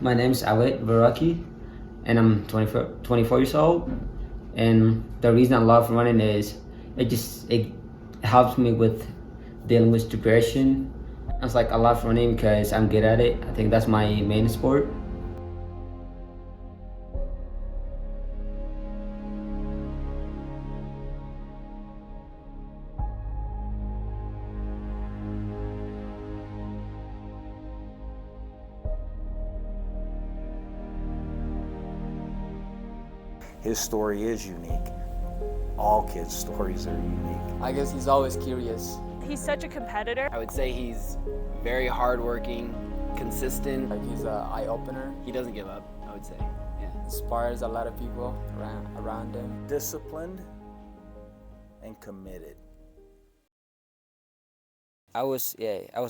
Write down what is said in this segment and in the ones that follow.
My name is Awet Beraki, and I'm 24 years old. And the reason I love running is it helps me with dealing with depression. It's like I love running because I'm good at it. I think that's my main sport. His story is unique. All kids' stories are unique. I guess he's always curious. He's such a competitor. I would say he's very hardworking, consistent. Like he's an eye-opener. He doesn't give up, I would say. Yeah. Inspires a lot of people around him. Disciplined and committed. I was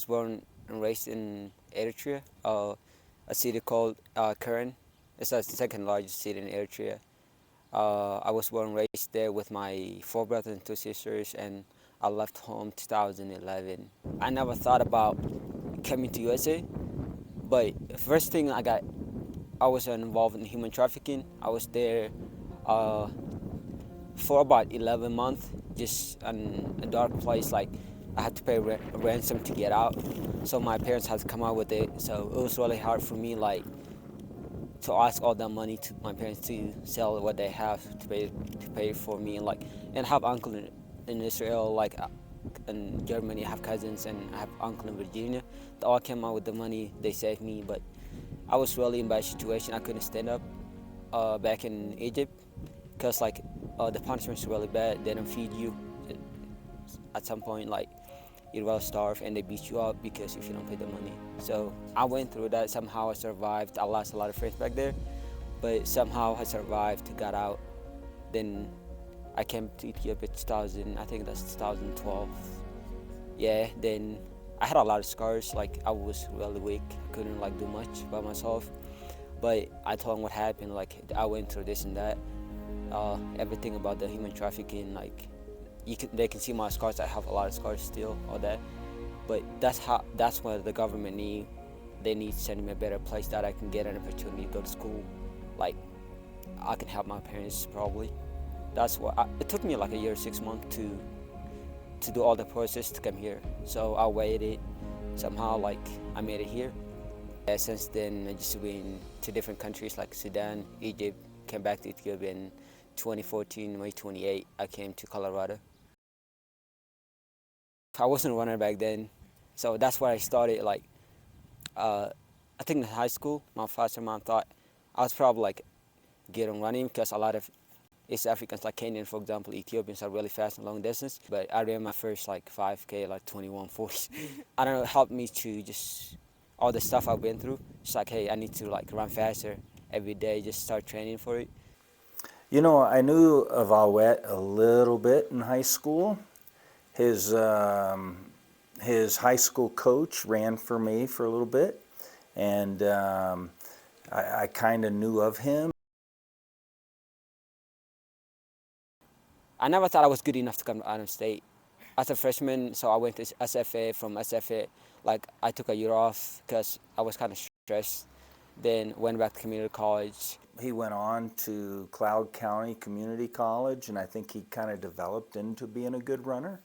born and raised in Eritrea, a city called Keren. It's the second largest city in Eritrea. I was born and raised there with my 4 brothers and 2 sisters, and I left home 2011. I never thought about coming to USA, but first thing I was involved in human trafficking. I was there for about 11 months, just in a dark place. Like I had to pay ransom to get out, so my parents had to come out with it. So it was really hard for me, like, to ask all that money to my parents to sell what they have to pay for me, and have uncle in Israel, like in Germany. I have cousins and I have uncle in Virginia. They all came out with the money. They saved me, but I was really in a bad situation. I couldn't stand up back in Egypt because the punishment's really bad. They don't feed you. At some point, like, you will starve and they beat you up because if you don't pay the money. So I went through that. Somehow I survived. I lost a lot of friends back there, but somehow I survived, got out. Then I came to Ethiopia 2000, I think that's 2012. Yeah, then I had a lot of scars. Like I was really weak. I couldn't do much by myself. But I told them what happened. Like I went through this and that. Everything about the human trafficking, like they can see my scars. I have a lot of scars still, all that. But that's what the government need. They need to send me a better place that I can get an opportunity to go to school. Like I can help my parents probably. That's what it took me like a year, 6 months to do all the process to come here. So I waited. Somehow I made it here. Since then I just been to different countries like Sudan, Egypt, came back to Ethiopia in 2014, May 28, I came to Colorado. I wasn't a runner back then, so that's where I started. I think in high school, my foster mom thought I was probably good on running because a lot of East Africans, like Kenyan, for example, Ethiopians are really fast in long distance. But I ran my first 5K, 21:40. I don't know, it helped me to just all the stuff I've been through. It's hey, I need to run faster every day, just start training for it. You know, I knew of Awet a little bit in high school. His high school coach ran for me for a little bit, and I kind of knew of him. I never thought I was good enough to come to Adams State. As a freshman, so I went to SFA. From SFA, I took a year off because I was kind of stressed. Then went back to community college. He went on to Cloud County Community College, and I think he kind of developed into being a good runner.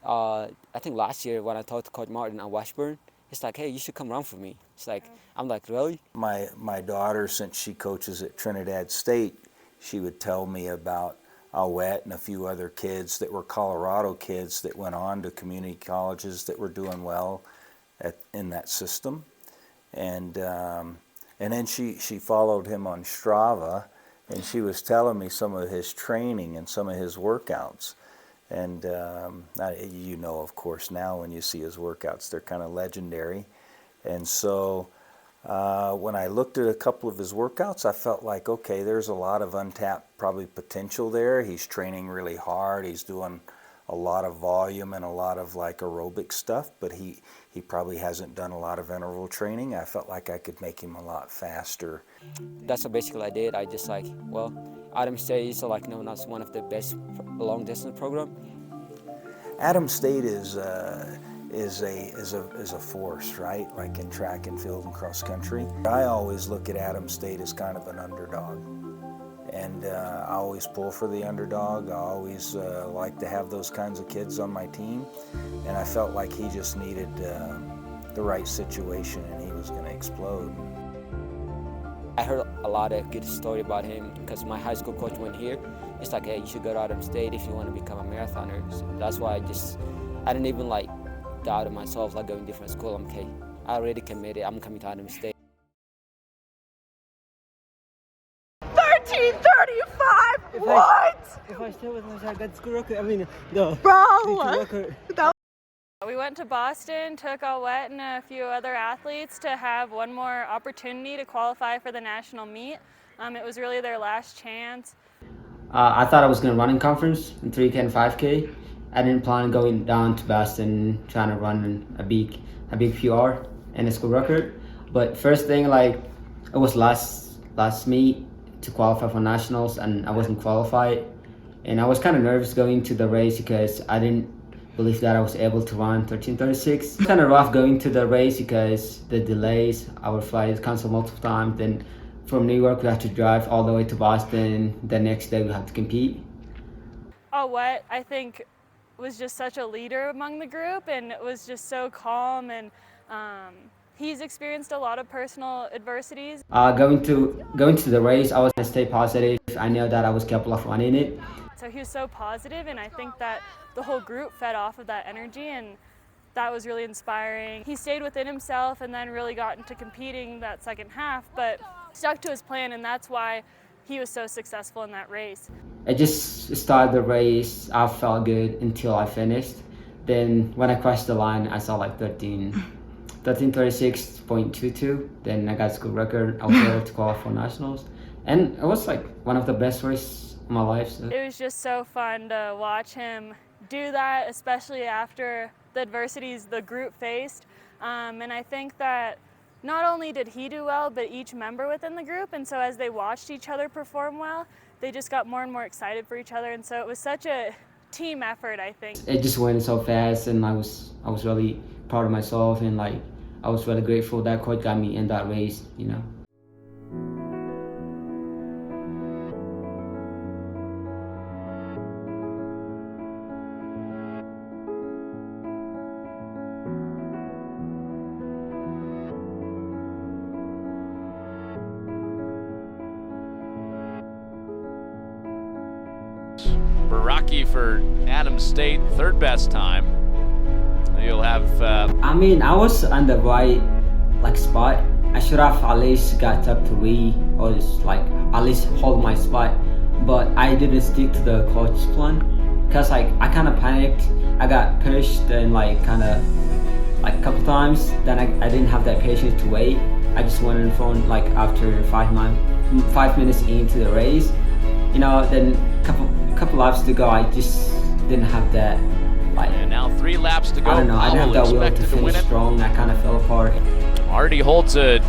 I think last year when I talked to Coach Martin at Washburn, he's hey, you should come run for me. It's I'm really? My daughter, since she coaches at Trinidad State, she would tell me about Awet and a few other kids that were Colorado kids that went on to community colleges that were doing well in that system. And then she followed him on Strava, and she was telling me some of his training and some of his workouts. And you know, of course, now when you see his workouts, they're kind of legendary. And so when I looked at a couple of his workouts, I felt okay, there's a lot of untapped probably potential there. He's training really hard. He's doing a lot of volume and a lot of aerobic stuff, but he probably hasn't done a lot of interval training. I felt I could make him a lot faster. That's what basically I did. I just well, Adams State is known as one of the best long distance program. Adams State is is a force, right? Like in track and field and cross country. I always look at Adams State as kind of an underdog. And I always pull for the underdog. I always like to have those kinds of kids on my team. And I felt like he just needed the right situation and he was going to explode. I heard a lot of good story about him because my high school coach went here. It's like, hey, you should go to Adams State if you want to become a marathoner. So that's why I didn't even like doubt myself, like going to different school. I'm okay. I already committed. I'm coming to Adams State. 13:35. What? If I stay with my good school record, I mean, no. Bro. We went to Boston, took Awet and a few other athletes to have one more opportunity to qualify for the national meet. It was really their last chance. I thought I was going to run in conference in 3K and 5K. I didn't plan on going down to Boston trying to run a big PR and a school record. But first thing, like, it was last meet to qualify for nationals, and I wasn't qualified. And I was kind of nervous going to the race because I didn't believe that I was able to run 13:36. Kind of rough going to the race because the delays, our flight is canceled multiple times. Then from New York we had to drive all the way to Boston. The next day we had to compete. Awet, I think, was just such a leader among the group and was just so calm, and he's experienced a lot of personal adversities. Going to the race, I was going to stay positive. I know that I was capable of running it. So he was so positive, and I think that the whole group fed off of that energy, and that was really inspiring. He stayed within himself and then really got into competing that second half, but stuck to his plan, and that's why he was so successful in that race. I just started the race. I felt good until I finished. Then when I crossed the line, I saw like 13:36.22. Then I got school record. I was able to qualify for nationals, and it was like one of the best races of my life. So. It was just so fun to watch him do that, especially after the adversities the group faced. And I think that not only did he do well, but each member within the group. And so as they watched each other perform well, they just got more and more excited for each other. And so it was such a team effort, I think. It just went so fast, and I was really proud of myself, and like I was really grateful that coach got me in that race, you know. Beraki for Adams State, third best time. You'll have. I mean, I was on the right spot. I should have at least got top 3 or just like at least hold my spot, but I didn't stick to the coach's plan because like I kind of panicked. I got pushed and like kind of like a couple times. Then I didn't have that patience to wait. I just went in front like after 5 minutes into the race. You know, then couple laps to go, I just didn't have that, like. And now 3 laps to go. I don't know, I didn't have that will to finish strong. I kind of fell apart. Already holds a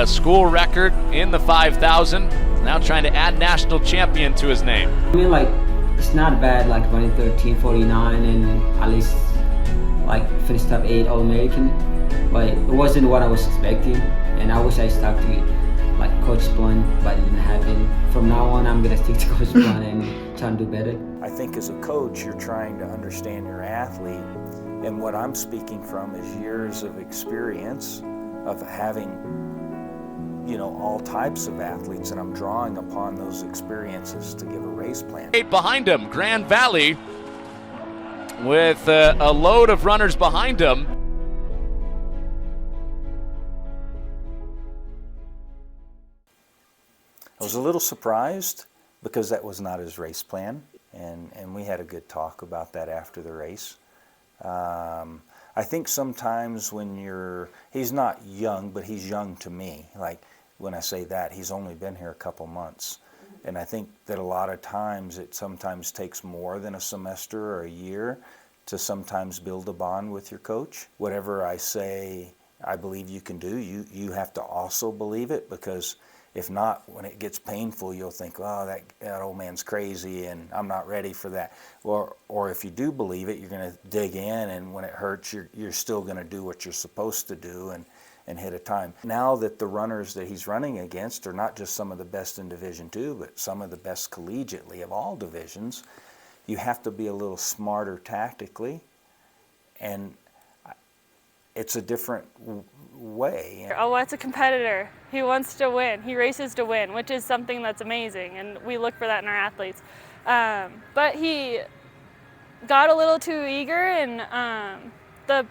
school record in the 5,000. Now trying to add national champion to his name. I mean, like, it's not bad, like running 13:49 and at least like finished top 8 All-American, but it wasn't what I was expecting, and I wish I stuck to like Coach Plan, but it didn't happen. From now on, I'm gonna stick to Coach Plan and try and do better. I think as a coach, you're trying to understand your athlete, and what I'm speaking from is years of experience of having, you know, all types of athletes, and I'm drawing upon those experiences to give a race plan. Behind him, Grand Valley, with a load of runners behind him. I was a little surprised because that was not his race plan, and we had a good talk about that after the race. I think sometimes when he's not young, but he's young to me. Like when I say that, he's only been here a couple months. And I think that a lot of times it sometimes takes more than a semester or a year to sometimes build a bond with your coach. Whatever I say I believe you can do, you have to also believe it, because If not, when it gets painful, you'll think, oh, that old man's crazy and I'm not ready for that. Or if you do believe it, you're going to dig in, and when it hurts, you're still going to do what you're supposed to do and hit a time. Now that the runners that he's running against are not just some of the best in Division II, but some of the best collegiately of all divisions, you have to be a little smarter tactically, and it's a different way. Awet's a competitor. He wants to win. He races to win, which is something that's amazing, and we look for that in our athletes. But he got a little too eager, and the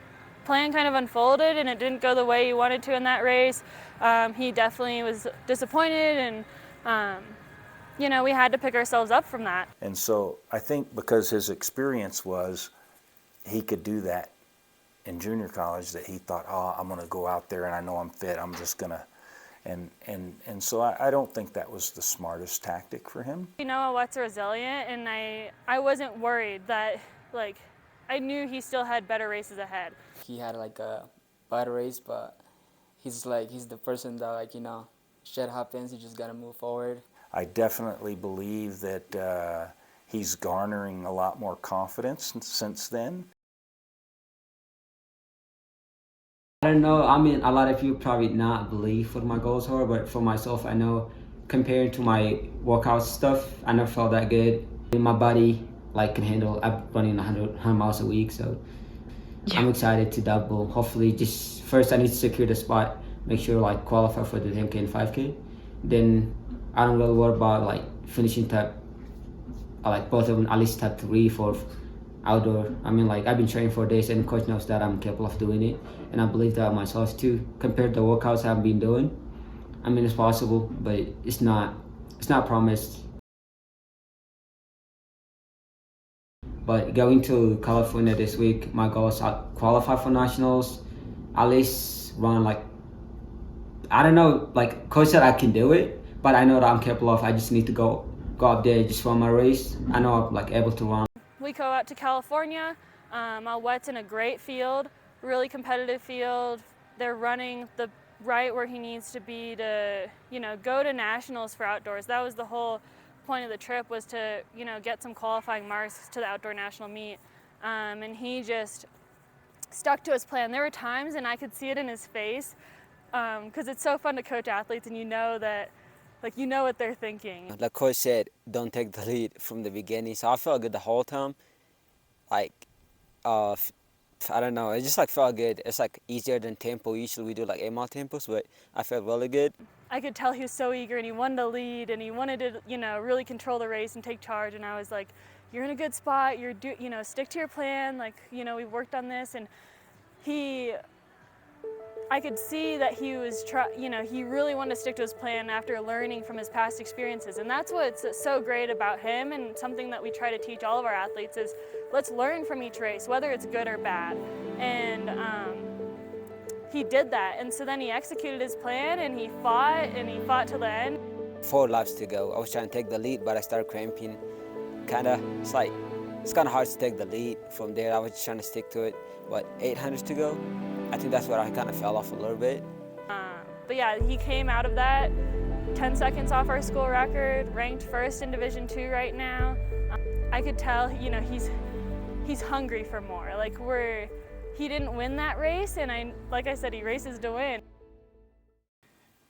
plan kind of unfolded, and it didn't go the way he wanted to in that race. He definitely was disappointed, and you know, we had to pick ourselves up from that. And so I think because his experience was he could do that in junior college, that he thought, oh, I'm going to go out there and I know I'm fit, I'm just going to, and so I don't think that was the smartest tactic for him. You know, Awet's resilient, and I wasn't worried that, like, I knew he still had better races ahead. He had like a bad race, but he's the person that, like, you know, shit happens, you just got to move forward. I definitely believe that he's garnering a lot more confidence since then. I don't know, I mean, a lot of you probably not believe what my goals are, but for myself, I know comparing to my workout stuff, I never felt that good. My body can handle, I'm running 100 miles a week, so yeah. I'm excited to double. Hopefully, just first I need to secure the spot, make sure qualify for the 10K and 5K. Then I don't really worry about finishing top, both of them, at least top 3, 4 outdoor. I mean, I've been training for days, and coach knows that I'm capable of doing it, and I believe that myself too. Compared to the workouts I've been doing, I mean, it's possible, but it's not promised. But going to California this week, my goal is to qualify for nationals, at least run I don't know, coach said I can do it, but I know that I'm capable of. I just need to go up there, just run my race. I know I'm able to run. We go out to California. Awet's in a great field, really competitive field. They're running right where he needs to be to, you know, go to nationals for outdoors. That was the whole point of the trip, was to, you know, get some qualifying marks to the outdoor national meet. And he just stuck to his plan. There were times, and I could see it in his face, because it's so fun to coach athletes, and you know that, you know what they're thinking. Like coach said, don't take the lead from the beginning. So I felt good the whole time. I don't know, it just felt good. It's easier than tempo. Usually we do 8-mile tempos, but I felt really good. I could tell he was so eager, and he wanted to lead, and he wanted to, you know, really control the race and take charge. And I was like, you're in a good spot. You know, stick to your plan. You know, we've worked on this. And I could see that he was you know, he really wanted to stick to his plan after learning from his past experiences. And that's what's so great about him, and something that we try to teach all of our athletes is, let's learn from each race, whether it's good or bad. And he did that, and so then he executed his plan, and he fought to the end. 4 laps to go. I was trying to take the lead, but I started cramping. It's kind of hard to take the lead from there. I was just trying to stick to it. 800 to go? I think that's where I kind of fell off a little bit. But yeah, he came out of that 10 seconds off our school record, ranked first in Division II right now. I could tell, you know, he's hungry for more. He didn't win that race, and like I said, he races to win.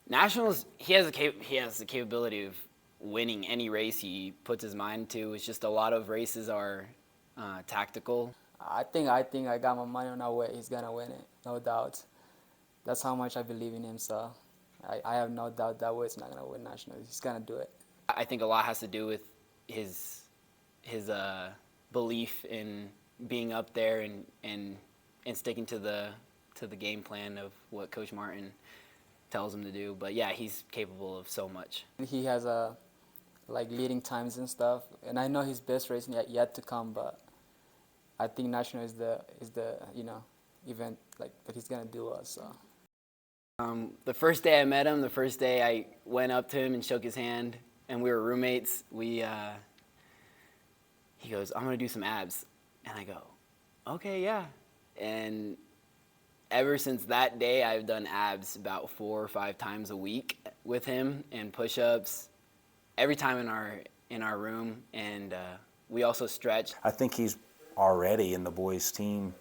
Nationals, he has the capability of winning any race he puts his mind to. It's just a lot of races are tactical. I think I got my money on Awet. He's gonna win it, no doubt. That's how much I believe in him. So I have no doubt that Awet's not gonna win nationals. He's gonna do it. I think a lot has to do with his belief in being up there and sticking to the game plan of what Coach Martin tells him to do. But yeah, he's capable of so much. He has leading times and stuff, and I know his best race yet to come, but I think national is the you know, event that he's gonna do us. So. The first day I met him, the first day I went up to him and shook his hand, and we were roommates. He goes, "I'm gonna do some abs," and I go, "Okay, yeah." And ever since that day, I've done abs about 4 or 5 times a week with him, and push-ups every time in our room, and we also stretch. I think he's already in the boys' team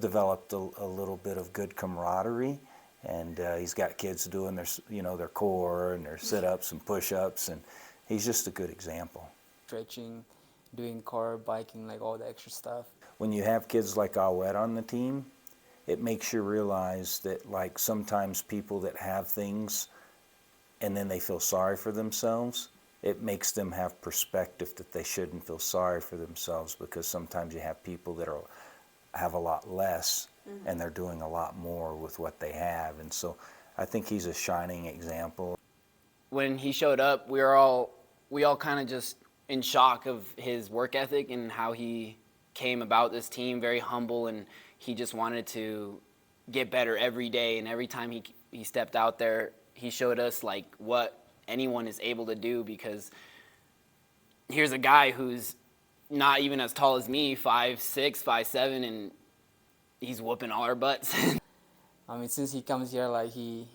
developed a little bit of good camaraderie, and he's got kids doing their core and their sit-ups and push-ups, and he's just a good example. Stretching, doing core, biking, like all the extra stuff. When you have kids like Awet on the team, it makes you realize that, like, sometimes people that have things and then they feel sorry for themselves, it makes them have perspective that they shouldn't feel sorry for themselves, because sometimes you have people that have a lot less and they're doing a lot more with what they have. And so I think he's a shining example. When he showed up, we all kind of just in shock of his work ethic and how he came about this team, very humble, and he just wanted to get better every day. And every time he stepped out there, he showed us like what anyone is able to do, because here's a guy who's not even as tall as me, 5'6", 5'7", and he's whooping all our butts. I mean, since he comes here, like he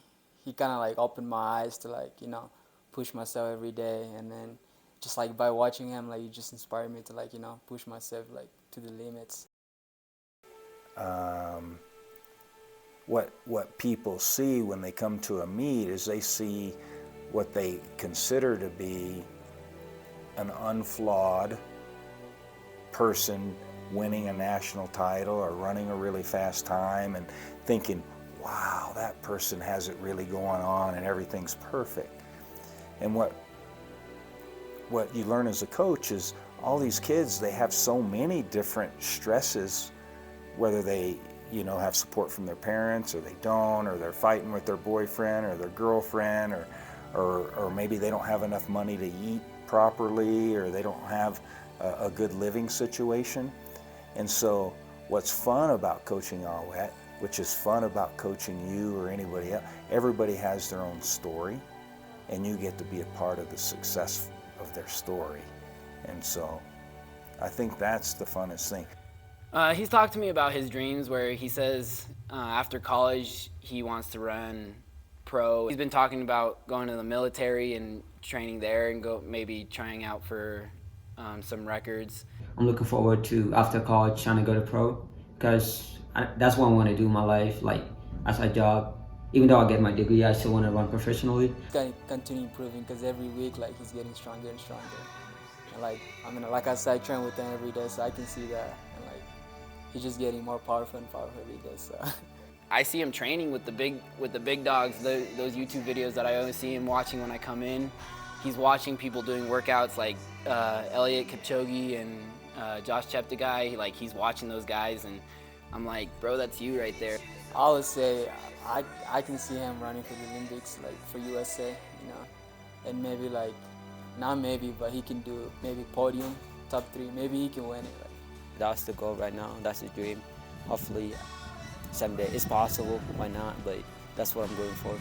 kind of like opened my eyes to, like, you know, push myself every day, and then just like by watching him, like, he just inspired me to, like, you know, push myself like to the limits. What people see when they come to a meet is they see what they consider to be an unflawed person winning a national title or running a really fast time, and thinking, wow, that person has it really going on and everything's perfect. And what you learn as a coach is all these kids, they have so many different stresses, whether they have support from their parents or they don't, or they're fighting with their boyfriend or their girlfriend, or maybe they don't have enough money to eat properly, or they don't have a good living situation. And so what's fun about coaching Awet, which is fun about coaching you or anybody else, everybody has their own story, and you get to be a part of the success of their story. And so I think that's the funnest thing. He's talked to me about his dreams, where he says after college he wants to run pro. He's been talking about going to the military and training there, and maybe trying out for some records. I'm looking forward to, after college, trying to go to pro, because that's what I want to do in my life, like as a job. Even though I get my degree, I still want to run professionally. He's got to continue improving, because every week, like, he's getting stronger and stronger. And like, I mean, like I said, I train with him every day, so I can see that. And like, he's just getting more powerful and powerful every day. So I see him training with the big dogs. Those YouTube videos that I always see him watching when I come in. He's watching people doing workouts like Elliot Kipchoge and Josh Cheptegei. Like, he's watching those guys, and I'm like, bro, that's you right there. I would say I can see him running for the Olympics, like for USA, you know, and maybe like, not maybe, but he can do maybe podium, top 3. Maybe he can win it. That's the goal right now. That's the dream. Hopefully someday it's possible. Why not? But that's what I'm going for.